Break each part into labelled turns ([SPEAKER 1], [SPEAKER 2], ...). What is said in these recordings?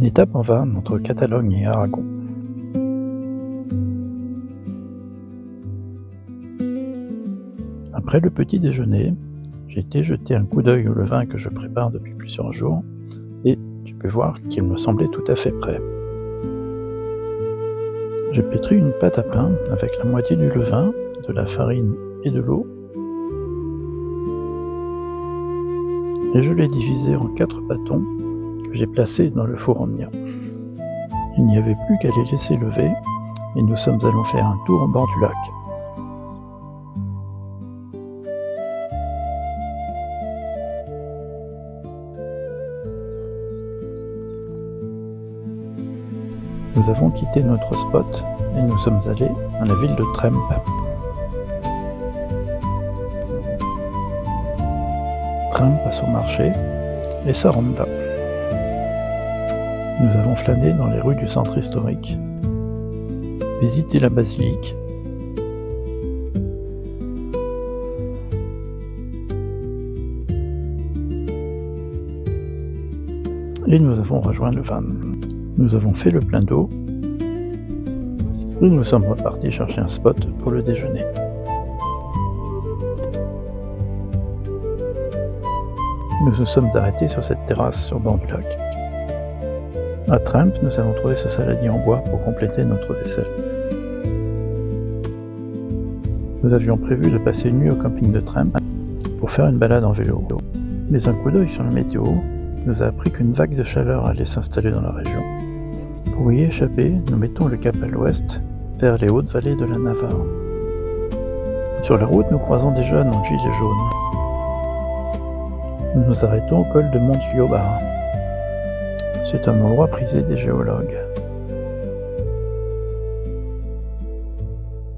[SPEAKER 1] Une étape en van entre Catalogne et Aragon. Après le petit déjeuner, j'ai été jeter un coup d'œil au levain que je prépare depuis plusieurs jours, et tu peux voir qu'il me semblait tout à fait prêt. J'ai pétri une pâte à pain avec la moitié du levain, de la farine et de l'eau, et je l'ai divisé en 4 bâtons que j'ai placés dans le four omnia. Il n'y avait plus qu'à les laisser lever, et nous sommes allés faire un tour au bord du lac. Nous avons quitté notre spot et nous sommes allés à la ville de Tremp. Tremp passe au marché et sa ronda. Nous avons flâné dans les rues du centre historique, visité la basilique, et nous avons rejoint le van. Nous avons fait le plein d'eau et nous sommes repartis chercher un spot pour le déjeuner. Nous nous sommes arrêtés sur cette terrasse sur le bord du lac. À Tremp, nous avons trouvé ce saladier en bois pour compléter notre vaisselle. Nous avions prévu de passer une nuit au camping de Tremp pour faire une balade en vélo. Mais un coup d'œil sur la météo nous a appris qu'une vague de chaleur allait s'installer dans la région. Pour y échapper, nous mettons le cap à l'ouest, vers les hautes vallées de la Navarre. Sur la route, nous croisons des jeunes en gilets jaunes. Nous nous arrêtons au col de Montliobar. C'est un endroit prisé des géologues.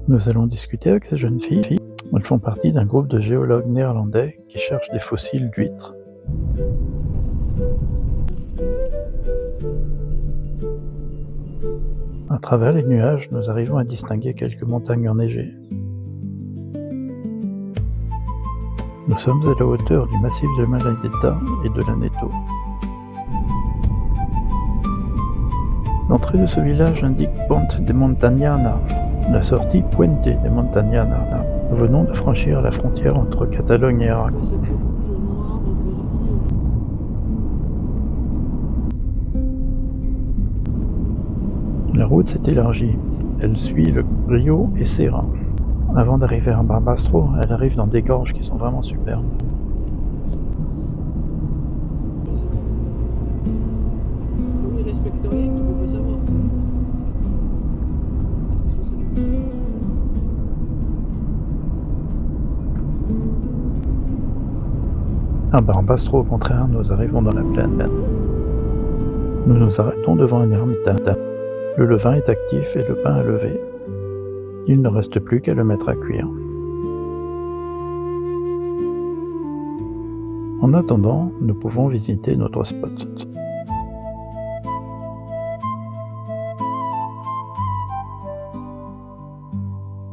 [SPEAKER 1] Nous allons discuter avec ces jeunes filles. Elles font partie d'un groupe de géologues néerlandais qui cherchent des fossiles d'huîtres. À travers les nuages, nous arrivons à distinguer quelques montagnes enneigées. Nous sommes à la hauteur du massif de Maladeta et de l'Aneto. L'entrée de ce village indique Ponte de Montagnana, la sortie Puente de Montagnana. Nous venons de franchir la frontière entre Catalogne et Aragon. La route s'est élargie. Elle suit le Rio Ecera. Avant d'arriver à Barbastro, elle arrive dans des gorges qui sont vraiment superbes. À Barbastro, au contraire, nous arrivons dans la plaine. Nous nous arrêtons devant un ermitage. Le levain est actif et le pain est levé. Il ne reste plus qu'à le mettre à cuire. En attendant, nous pouvons visiter notre spot.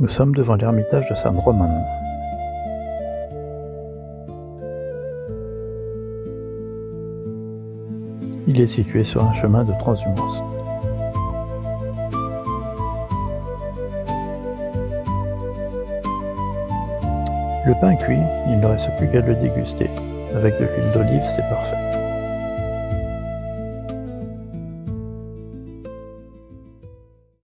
[SPEAKER 1] Nous sommes devant l'ermitage de San Roman. Il est situé sur un chemin de transhumance. Le pain cuit, il ne reste plus qu'à le déguster. Avec de l'huile d'olive, c'est parfait.